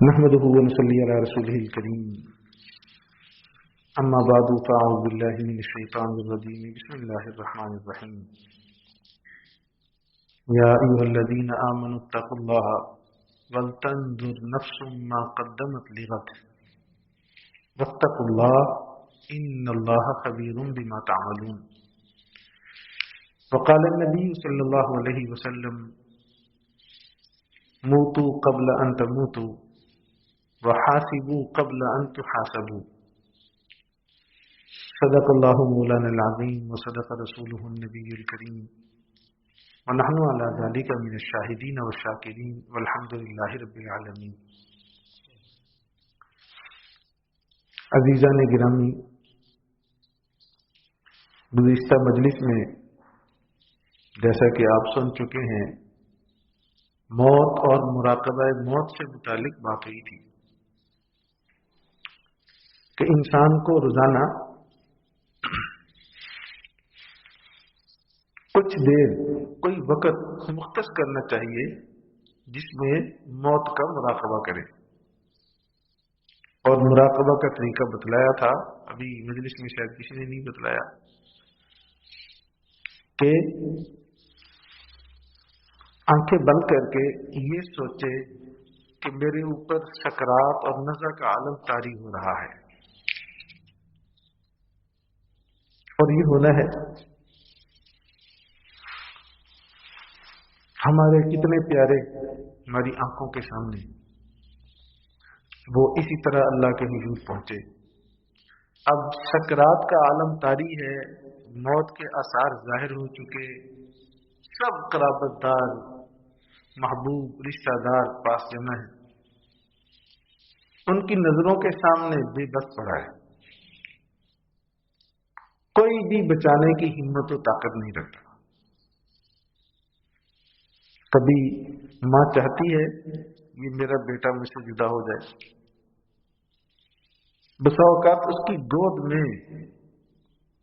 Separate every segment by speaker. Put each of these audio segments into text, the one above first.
Speaker 1: نحمده ونصلي على رسوله الكريم اما بعد فاعوذ بالله من الشيطان الرجيم بسم الله الرحمن الرحيم يا ايها الذين امنوا اتقوا الله ولتنظر نفس ما قدمت لغد واتقوا الله ان الله خبير بما تعملون وقال النبي صلى الله عليه وسلم موتوا قبل ان تموتوا وحاسبوا قبل ان تحاسبوا صدق الله مولانا العظيم وصدق رسوله النبي الكريم ونحن على ذلك من الشاهدين والشاكرين والحمد لله رب العالمين. عزیزان گرامی، گزشتہ مجلس میں جیسا کہ آپ سن چکے ہیں، موت اور مراقبہ موت سے متعلق بات ہوئی تھی کہ انسان کو روزانہ کچھ دیر کوئی وقت مختص کرنا چاہیے جس میں موت کا مراقبہ کرے، اور مراقبہ کا طریقہ بتلایا تھا، ابھی مجلس میں شاید کسی نے نہیں بتلایا، کہ آنکھیں بند کر کے یہ سوچے کہ میرے اوپر سکرات اور نزع کا عالم طاری ہو رہا ہے، اور یہ ہونا ہے. ہمارے کتنے پیارے ہماری آنکھوں کے سامنے وہ اسی طرح اللہ کے حضور پہنچے. اب سکرات کا عالم طاری ہے، موت کے آثار ظاہر ہو چکے، سب قرابت دار محبوب رشتہ دار پاس جمع ہے، ان کی نظروں کے سامنے بے بس پڑا ہے، کوئی بھی بچانے کی ہمت و طاقت نہیں رکھتا. کبھی ماں چاہتی ہے یہ میرا بیٹا مجھ سے جدا ہو جائے، بسا اوقات اس کی گود میں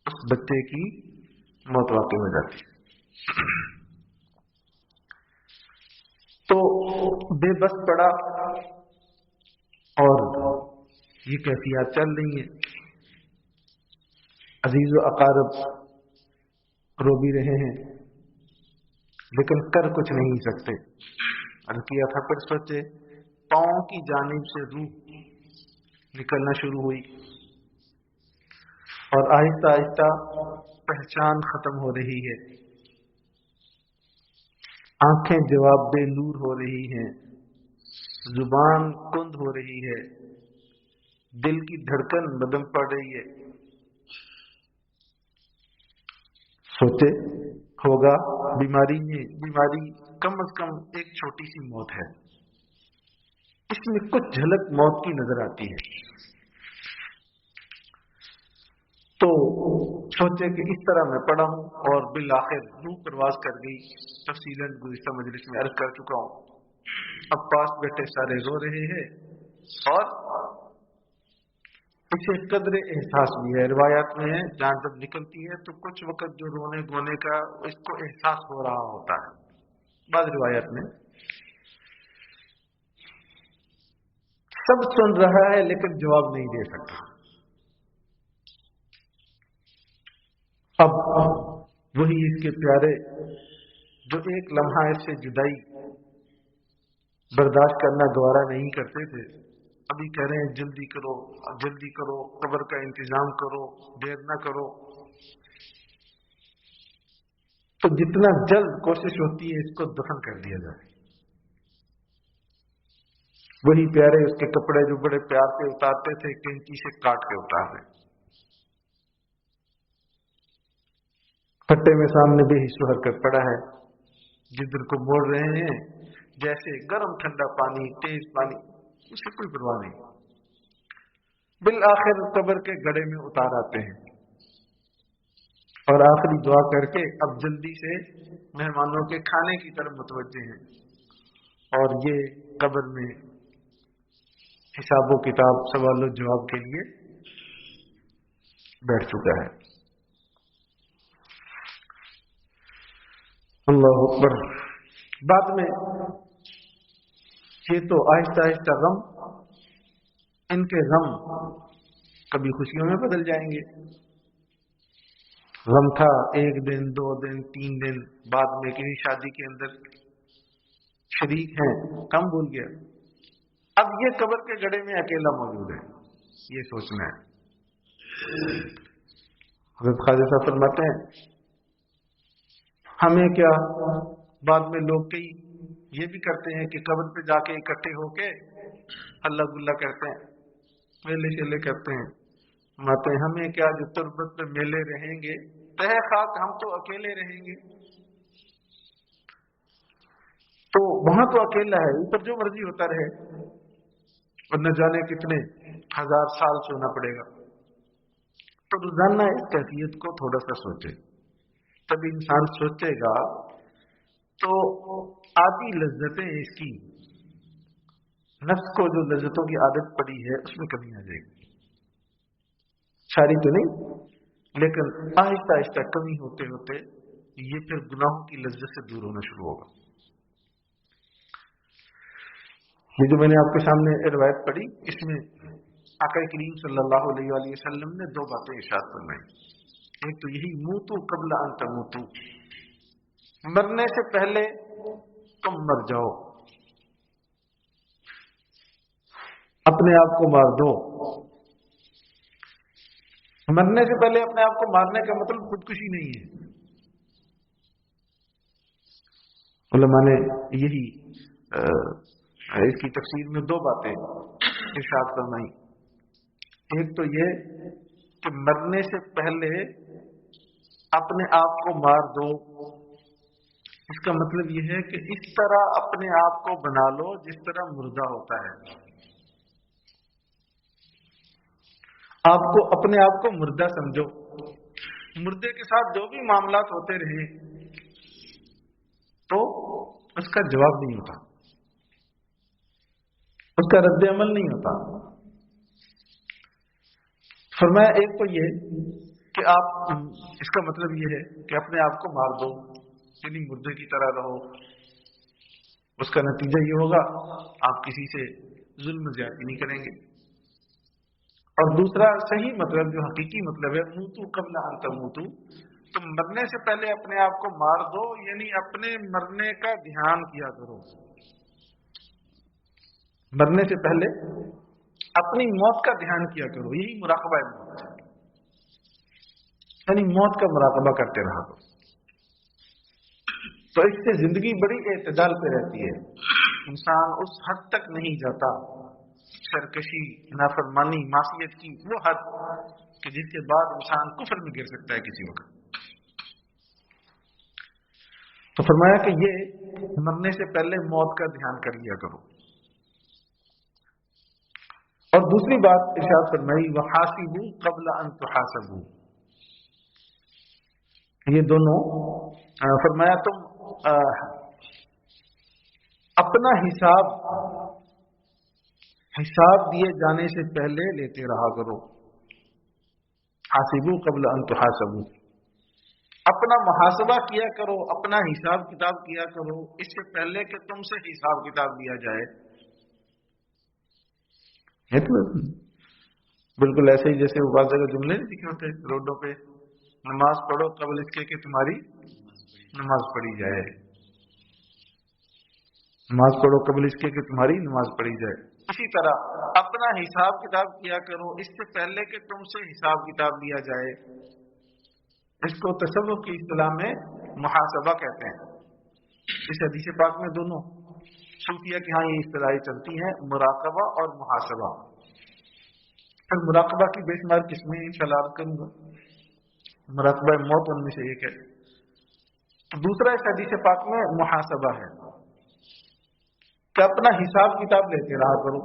Speaker 1: اس بچے کی موت واقع ہو جاتی ہے، تو بے بس پڑا اور یہ کیفیات چل رہی ہیں. عزیز و اقارب رو بھی رہے ہیں لیکن کر کچھ نہیں سکتے. عرض کیا تھا، پھر سوچے پاؤں کی جانب سے روح نکلنا شروع ہوئی اور آہستہ آہستہ پہچان ختم ہو رہی ہے، آنکھیں جواب بے نور ہو رہی ہیں، زبان کند ہو رہی ہے، دل کی دھڑکن بدم پڑ رہی ہے. سوچے ہوگا بیماری کم از کم ایک چھوٹی سی موت ہے، اس میں کچھ جھلک موت کی نظر آتی ہے. تو سوچے کہ اس طرح میں پڑا ہوں اور بالآخر روح پرواز کر گئی. تفصیلاً گزشتہ مجلس میں عرض کر چکا ہوں. اب پاس بیٹھے سارے رو رہے ہیں اور اسے قدر احساس بھی ہے. روایات میں ہے جان جب نکلتی ہے تو کچھ وقت جو رونے گونے کا اس کو احساس ہو رہا ہوتا ہے. بعض روایات میں سب سن رہا ہے لیکن جواب نہیں دے سکتا. اب وہی اس کے پیارے جو ایک لمحہ اس سے جدائی برداشت کرنا گوارا نہیں کرتے تھے، ابھی کہہ رہے ہیں جلدی کرو جلدی کرو، قبر کا انتظام کرو، دیر نہ کرو. تو جتنا جلد کوشش ہوتی ہے اس کو دفن کر دیا جائے. وہی پیارے اس کے کپڑے جو بڑے پیار سے اتارتے تھے کینچی سے کاٹ کے اتار رہے، پھٹے میں سامنے بے حس و حرکت پڑا ہے، جدھر کو موڑ رہے ہیں جیسے گرم ٹھنڈا پانی تیز پانی، اسے کوئی پرواہ نہیں. بالآخر قبر کے گڑھے میں اتار آتے ہیں اور آخری دعا کر کے اب جلدی سے مہمانوں کے کھانے کی طرف متوجہ ہیں، اور یہ قبر میں حساب و کتاب سوال و جواب کے لیے بیٹھ چکا ہے. اللہ اکبر. بعد میں یہ تو آہستہ آہستہ غم ان کے غم کبھی خوشیوں میں بدل جائیں گے. غم تھا 1 دن 2 دن 3 دن، بعد میں کسی شادی کے اندر شریک ہیں، کم بھول گیا. اب یہ قبر کے گڑھے میں اکیلا موجود ہے، یہ سوچنا ہے. حضرت خواجہ صاحب فرماتے ہیں ہمیں کیا، بعد میں لوگ کئی یہ بھی کرتے ہیں کہ قبر پہ جا کے اکٹھے ہو کے اللہ گلہ کرتے ہیں، میلے شیلے کرتے ہیں. ماتے ہمیں کیا، جو تربت پہ میلے رہیں گے تہ خاک ہم تو اکیلے رہیں گے. تو وہاں تو اکیلا ہے، اوپر جو مرضی ہوتا رہے اور نہ جانے کتنے 1000 سال سونا پڑے گا. تو روزانہ اس کیفیت کو تھوڑا سا سوچے، تب انسان سوچے گا تو آدھی لذتیں اس کی، نفس کو جو لذتوں کی عادت پڑی ہے اس میں کمی آ جائے گی. ساری تو نہیں، لیکن آہستہ آہستہ کمی ہوتے ہوتے یہ پھر گناہوں کی لذت سے دور ہونا شروع ہوگا. یہ جو میں نے آپ کے سامنے روایت پڑھی، اس میں آقا کریم صلی اللہ علیہ وآلہ وسلم نے 2 باتیں ارشاد فرمائی. ایک تو یہی موتو قبل ان تموتو، مرنے سے پہلے تم مر جاؤ، اپنے آپ کو مار دو. مرنے سے پہلے اپنے آپ کو مارنے کا مطلب خودکشی نہیں ہے. علماء نے یہی اس کی تفسیر میں 2 باتیں ارشاد فرمائی. ایک تو یہ کہ مرنے سے پہلے اپنے آپ کو مار دو، اس کا مطلب یہ ہے کہ اس طرح اپنے آپ کو بنا لو جس طرح مردہ ہوتا ہے. آپ کو اپنے آپ کو مردہ سمجھو، مردے کے ساتھ جو بھی معاملات ہوتے رہے تو اس کا جواب نہیں ہوتا، اس کا رد عمل نہیں ہوتا. فرمایا ایک تو یہ کہ آپ، اس کا مطلب یہ ہے کہ اپنے آپ کو مار دو، یعنی مردے کی طرح رہو. اس کا نتیجہ یہ ہوگا آپ کسی سے ظلم زیادتی نہیں کریں گے. اور دوسرا صحیح مطلب جو حقیقی مطلب ہے موتو قبل ان تموتو، تم مرنے سے پہلے اپنے آپ کو مار دو، یعنی اپنے مرنے کا دھیان کیا کرو. مرنے سے پہلے اپنی موت کا دھیان کیا کرو، یہی مراقبہ ہے موت، یعنی موت کا مراقبہ کرتے رہا کرو. تو اس سے زندگی بڑی اعتدال پہ رہتی ہے. انسان اس حد تک نہیں جاتا سرکشی، نافرمانی، معصیت کی وہ حد کہ جس کے بعد انسان کفر میں گر سکتا ہے کسی وقت. تو فرمایا کہ یہ مرنے سے پہلے موت کا دھیان کر لیا کرو. اور دوسری بات ارشاد فرمائی وحاسبوا قبل ان تحاسبوا. یہ دونوں فرمایا تم اپنا حساب دیے جانے سے پہلے لیتے رہا کرو. حاسبوا قبل ان تحاسبوا، اپنا محاسبہ کیا کرو، اپنا حساب کتاب کیا کرو اس سے پہلے کہ تم سے حساب کتاب لیا جائے. بالکل ایسے ہی جیسے وہ بعض جگہ جملے نہیں لکھے ہوتے روڈوں پہ، نماز پڑھو قبل اس کے کہ تمہاری نماز پڑھی جائے، نماز پڑھو قبل اس کے کہ تمہاری نماز پڑھی جائے. اسی طرح اپنا حساب کتاب کیا کرو اس سے پہلے کہ تم سے حساب کتاب لیا جائے. اس کو تصوف کی اصطلاح میں محاسبہ کہتے ہیں. اس حدیث پاک میں دونوں صوفیہ کے ہاں یہ اصطلاحیں چلتی ہیں، مراقبہ اور محاسبہ. پھر مراقبہ کی بے شمار قسمیں انشاءاللہ عرض کروں گا. مراقبہ موت ان میں سے ایک ہے. دوسرا اس حدیث پاک میں محاسبہ ہے کہ اپنا حساب کتاب لیتے رہا کرو.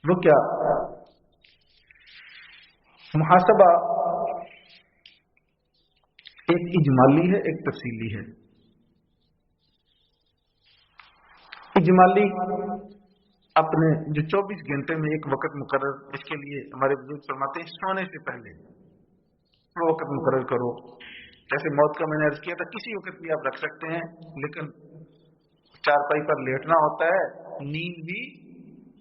Speaker 1: وہ کیا محاسبہ ایک اجمالی ہے، ایک تفصیلی ہے. اجمالی اپنے جو 24 گھنٹے میں ایک وقت مقرر، اس کے لیے ہمارے بزرگ فرماتے ہیں سونے سے پہلے وہ وقت مقرر کرو. جیسے موت کا میں نے عرض کیا تھا کسی وقت بھی آپ رکھ سکتے ہیں، لیکن چارپائی پر لیٹنا ہوتا ہے، نیند بھی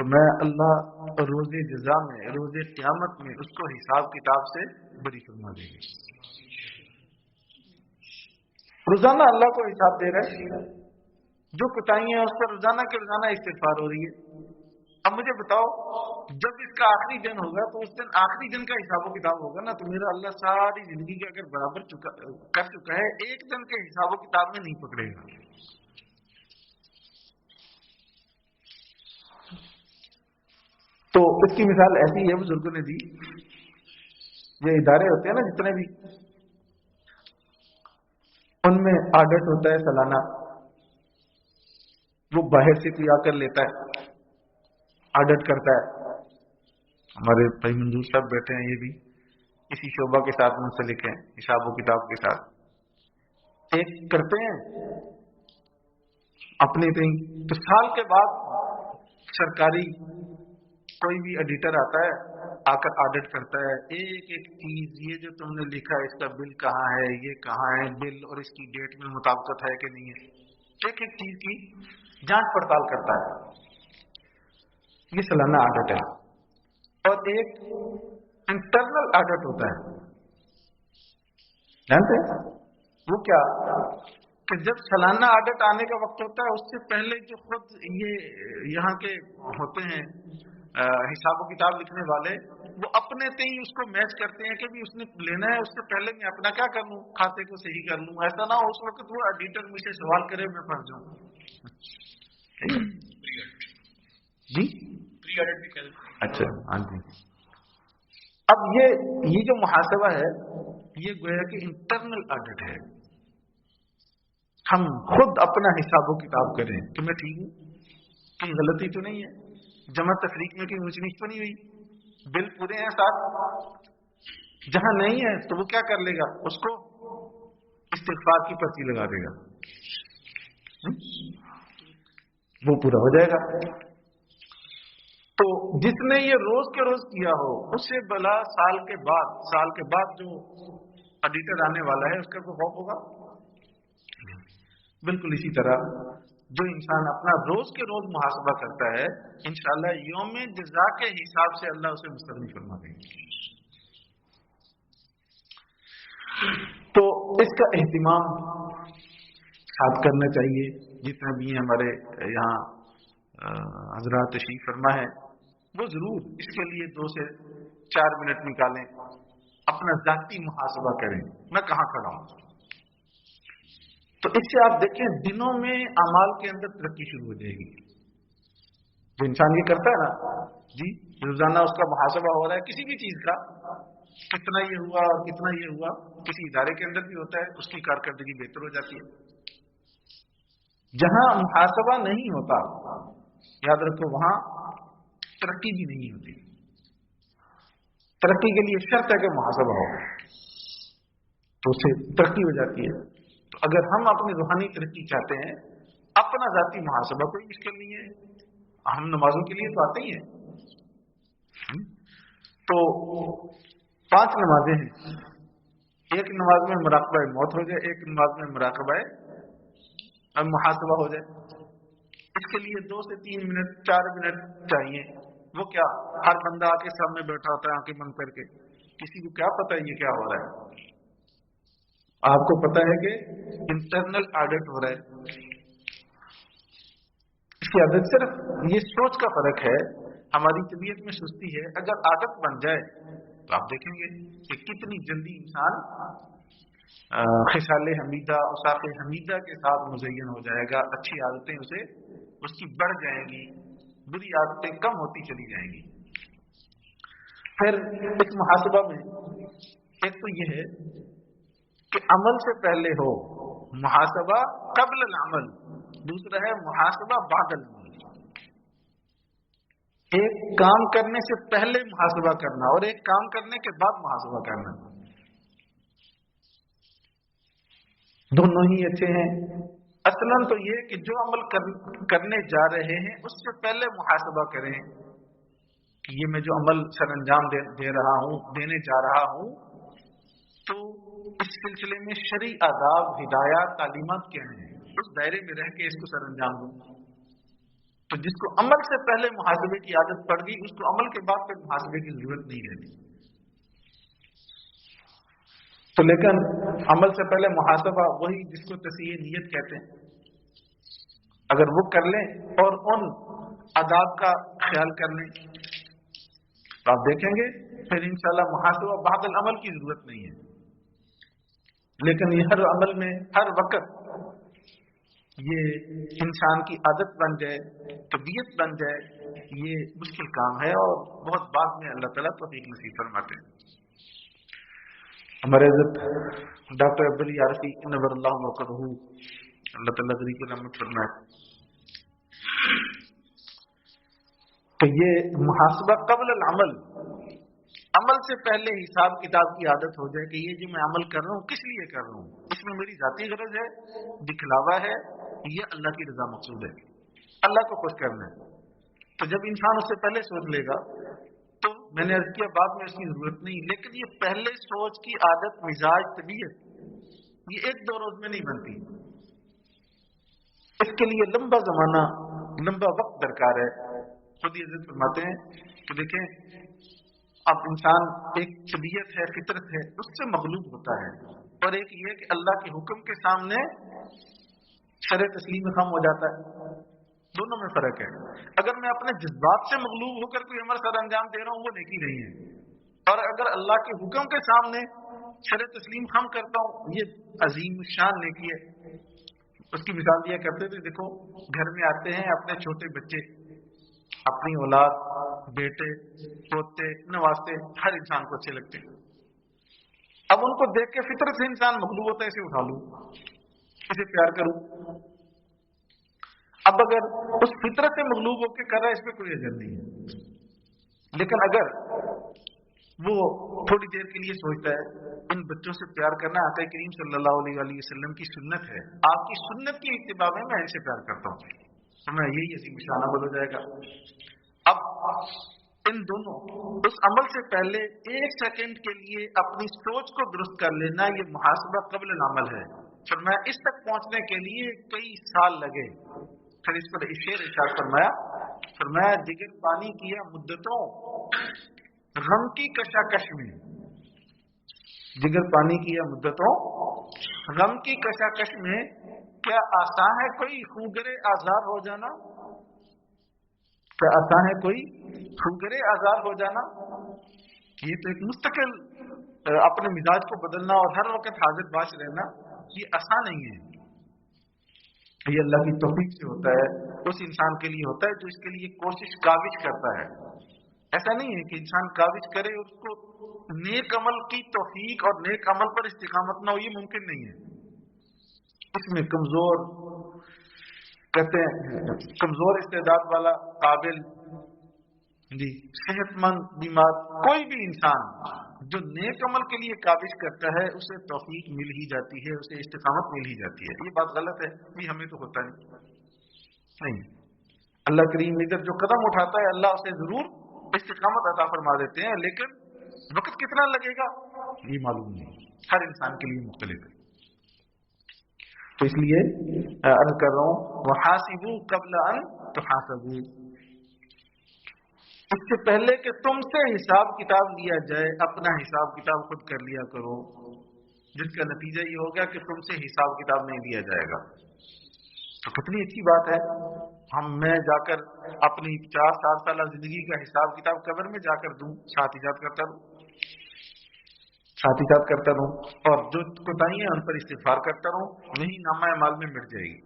Speaker 1: تو میں اللہ روز جزا میں، روز قیامت میں اس کو حساب کتاب سے بری فرما دے گی۔ روزانہ اللہ کو حساب دے رہا ہے، جو کوتاہی ہیں اس پر روزانہ کے روزانہ استغفار ہو رہی ہے۔ اب مجھے بتاؤ، جب اس کا آخری دن ہوگا تو اس دن آخری دن کا حساب و کتاب ہوگا نا، تو میرا اللہ ساری زندگی کا اگر برابر کر چکا ہے، ایک دن کے حساب و کتاب میں نہیں پکڑے گا۔ تو اس کی مثال ایسی ہے بزرگوں نے دی، یہ ادارے ہوتے ہیں نا جتنے بھی، ان میں آڈٹ ہوتا ہے سالانہ، وہ باہر سے کوئی آ کر لیتا ہے، آڈٹ کرتا ہے۔ ہمارے بھائی منظور صاحب بیٹھے ہیں، یہ بھی اسی شعبہ کے ساتھ منسلک ہیں، حساب و کتاب کے ساتھ۔ ایک کرتے ہیں اپنے تئیں، تو سال کے بعد سرکاری کوئی بھی ایڈیٹر آتا ہے، آ کر آڈٹ کرتا ہے، ایک ایک چیز، یہ جو تم نے لکھا ہے اس کا بل کہاں ہے، یہ کہاں ہے بل، اور اس کی ڈیٹ میں مطابقت ہے کہ نہیں ہے، ایک ایک چیز کی جانچ پڑتال کرتا ہے۔ یہ سالانہ آڈٹ ہے۔ اور ایک انٹرنل آڈٹ ہوتا ہے، جانتے ہیں وہ کیا؟ کہ جب سالانہ آڈٹ آنے کا وقت ہوتا ہے، اس سے پہلے جو خود یہ یہاں کے ہوتے ہیں حساب و کتاب لکھنے والے، وہ اپنے سے ہی اس کو میچ کرتے ہیں کہ بھی اس نے لینا ہے، اس سے پہلے میں اپنا کیا کر لوں، کھاتے کو صحیح کر لوں، ایسا نہ ہو اس وقت وہ ایڈیٹر مجھ سے سوال کرے میں پھنس جاؤں۔ جی پری آڈٹ بھی کہتے ہیں۔ اچھا، ہاں جی۔ اب یہ جو محاسبہ ہے، یہ گویا کہ انٹرنل آڈٹ ہے، ہم خود اپنا حساب و کتاب کریں کہ میں ٹھیک ہوں، کہیں غلطی تو نہیں ہے، جمع تفریق میں کہیں اونچ نیچ تو نہیں ہوئی، بل پورے ہیں ساتھ، جہاں نہیں ہے تو وہ کیا کر لے گا، اس کو استغفار کی پرچی لگا دے گا، وہ پورا ہو جائے گا۔ تو جس نے یہ روز کے روز کیا ہو، اس سے بلا سال کے بعد جو ایڈیٹر آنے والا ہے اس کا کوئی خوف ہوگا؟ بالکل اسی طرح جو انسان اپنا روز کے روز محاسبہ کرتا ہے، انشاءاللہ یوم جزا کے حساب سے اللہ اسے مستغنی فرما دے گا۔ تو اس کا اہتمام ساتھ کرنا چاہیے، جتنے بھی ہمارے یہاں حضرات تشریف فرما ہے، وہ ضرور اس کے لیے 2 سے 4 منٹ نکالیں، اپنا ذاتی محاسبہ کریں، میں کہاں کھڑا ہوں۔ تو اس سے آپ دیکھیں دنوں میں اعمال کے اندر ترقی شروع ہو جائے گی۔ جو انسان یہ کرتا ہے نا، جی روزانہ اس کا محاسبہ ہو رہا ہے کسی بھی چیز کا، کتنا یہ ہوا اور کتنا یہ ہوا، کسی ادارے کے اندر بھی ہوتا ہے، اس کی کارکردگی بہتر ہو جاتی ہے۔ جہاں محاسبہ نہیں ہوتا، یاد رکھو وہاں ترقی بھی نہیں ہوتی۔ ترقی کے لیے شرط ہے کہ محاسبہ ہو، تو اس سے ترقی ہو جاتی ہے۔ تو اگر ہم اپنی روحانی ترقی چاہتے ہیں، اپنا ذاتی محاسبہ، کوئی مشکل نہیں ہے، ہم نمازوں کے لیے تو آتے ہی ہیں۔ تو 5 نمازیں ہیں، ایک نماز میں مراقبہ موت ہو جائے، ایک نماز میں مراقبہ محاسبہ ہو جائے، اس کے لیے 2 سے 3 منٹ 4 منٹ چاہیے۔ وہ کیا، ہر بندہ آ کے سامنے بیٹھا ہوتا ہے آنکھیں بند کر کے، کسی کو کیا پتا ہے یہ کیا ہو رہا ہے؟ آپ کو پتا ہے کہ انٹرنل آڈٹ ہو رہا ہے۔ اس کی عادت صرف یہ سوچ کا فرق ہے، ہماری طبیعت میں سستی ہے، اگر عادت بن جائے تو آپ دیکھیں گے کہ کتنی جلدی انسان خصال حمیدہ، اوصاف حمیدہ کے ساتھ مزین ہو جائے گا، اچھی عادتیں اس کی بڑھ جائیں گی، بری عادتیں کم ہوتی چلی جائیں گی۔ پھر اس محاسبہ میں ایک تو یہ ہے کہ عمل سے پہلے ہو محاسبہ قبل العمل، دوسرا ہے محاسبہ بعد العمل۔ ایک کام کرنے سے پہلے محاسبہ کرنا اور ایک کام کرنے کے بعد محاسبہ کرنا، دونوں ہی اچھے ہیں۔ اصلاً تو یہ کہ جو عمل کرنے جا رہے ہیں اس سے پہلے محاسبہ کریں کہ یہ میں جو عمل سر انجام دینے جا رہا ہوں، تو اس سلسلے میں شرعی آداب، ہدایات، تعلیمات کیا ہیں، اس دائرے میں رہ کے اس کو سر انجام دوں۔ تو جس کو عمل سے پہلے محاسبے کی عادت پڑ گئی اس کو عمل کے بعد پھر محاسبے کی ضرورت نہیں رہتی. تو لیکن عمل سے پہلے محاسبہ وہی جس کو تصحیح نیت کہتے ہیں، اگر وہ کر لیں اور ان آداب کا خیال کر لیں تو آپ دیکھیں گے پھر انشاءاللہ محاسبہ بعد العمل کی ضرورت نہیں ہے. لیکن یہ ہر عمل میں ہر وقت یہ انسان کی عادت بن جائے، طبیعت بن جائے، یہ مشکل کام ہے اور بہت بعد میں اللہ تعالیٰ توفیق نصیب فرماتے ہیں. ہمارے حضرت ڈاکٹر عبدالعلی عارفی نور اللہ موقعہ اللہ تعالیٰ غریب کی رحمت فرمائے، تو یہ محاسبہ قبل العمل، عمل سے پہلے حساب کتاب کی عادت ہو جائے کہ یہ جو میں عمل کر رہا ہوں کس لیے کر رہا ہوں، اس میں میری ذاتی غرض ہے، دکھلاوا ہے، یہ اللہ کی رضا مقصود ہے، اللہ کو خوش کرنا ہے. تو جب انسان اس سے پہلے سوچ لے گا تو میں نے عرض کیا بعد میں اس کی ضرورت نہیں. لیکن یہ پہلے سوچ کی عادت، مزاج، طبیعت یہ ایک دو روز میں نہیں بنتی، اس کے لیے لمبا زمانہ، لمبا وقت درکار ہے. خود ہی حضرت فرماتے ہیں کہ دیکھیں اب انسان ایک طبیعت ہے، فطرت ہے، اس سے مغلوب ہوتا ہے، اور ایک یہ کہ اللہ کے حکم کے سامنے شرع تسلیم خم ہو جاتا ہے. دونوں میں فرق ہے. اگر میں اپنے جذبات سے مغلوب ہو کر کوئی عمل سر انجام دے رہا ہوں وہ نیکی نہیں ہے، اور اگر اللہ کے حکم کے سامنے شرع تسلیم خم کرتا ہوں یہ عظیم شان نیکی ہے. اس کی مثال دیا کرتے تھے، دیکھو گھر میں آتے ہیں اپنے چھوٹے بچے، اپنی اولاد، بیٹے، پوتے، نواسے ہر انسان کو اچھے لگتے ہیں. اب ان کو دیکھ کے فطرت سے انسان مغلوب ہوتا ہے، اسے اٹھا لوں، اسے پیار کروں. اب اگر اس فطرت سے مغلوب ہو کے کر رہا ہے اس پہ کوئی اجر نہیں ہے. لیکن اگر وہ تھوڑی دیر کے لیے سوچتا ہے ان بچوں سے پیار کرنا آقا کریم صلی اللہ علیہ وسلم کی سنت ہے، آپ کی سنت کی اتباع میں میں ان سے پیار کرتا ہوں، تو میں یہی عظیم شان عمل ہو جائے گا. اب ان دونوں اس عمل سے پہلے ایک سیکنڈ کے لیے اپنی سوچ کو درست کر لینا یہ محاسبہ قبل العمل ہے. فرمایا اس تک پہنچنے کے لیے کئی سال لگے. پھر اس پر شعر ارشاد فرمایا جگر پانی کیا مدتوں غم کی کشاکش میں، جگر پانی کیا مدتوں غم کی کشاکش میں، کیا آسان ہے کوئی خوگرے آزار ہو جانا، کیا آسان ہے کوئی خوگرے آزار ہو جانا. یہ تو ایک مستقل اپنے مزاج کو بدلنا اور ہر وقت حاضر باش رہنا یہ آسان نہیں ہے. یہ اللہ کی توفیق سے ہوتا ہے، اس انسان کے لیے ہوتا ہے جو اس کے لیے کوشش کاوش کرتا ہے. ایسا نہیں ہے کہ انسان کاوش کرے اس کو نیک عمل کی توفیق اور نیک عمل پر استقامت نہ ہو، یہ ممکن نہیں ہے. اس میں کمزور، کہتے ہیں کمزور استعداد والا، قابل، صحت مند، بیمار، کوئی بھی انسان جو نیک عمل کے لیے کاوش کرتا ہے اسے توفیق مل ہی جاتی ہے، اسے استقامت مل ہی جاتی ہے. یہ بات غلط ہے، یہ ہمیں تو ہوتا نہیں. اللہ کریم ادھر جو قدم اٹھاتا ہے اللہ اسے ضرور استقامت عطا فرما دیتے ہیں، لیکن وقت کتنا لگے گا یہ معلوم نہیں، ہر انسان کے لیے مختلف ہے. تو اس لیے عرض کر رہا ہوں وحاسبوا قبل ان تحاسبوا، اس سے پہلے کہ تم سے حساب کتاب لیا جائے اپنا حساب کتاب خود کر لیا کرو، جس کا نتیجہ یہ ہوگا کہ تم سے حساب کتاب نہیں لیا جائے گا. تو کتنی اچھی بات ہے میں جا کر اپنی 50-60 سالہ زندگی کا حساب کتاب قبر میں جا کر دوں، ساتھ ہی ساتھ کرتا رہوں اور جو کوتاہیاں ہیں ان پر استغفار کرتا رہوں، وہی نامہ اعمال میں مٹ جائے گی.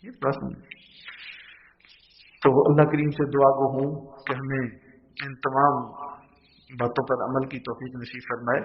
Speaker 1: یہ بس نہیں. تو اللہ کریم سے دعا گو ہوں کہ ہمیں ان تمام باتوں پر عمل کی توفیق نصیب فرمائے.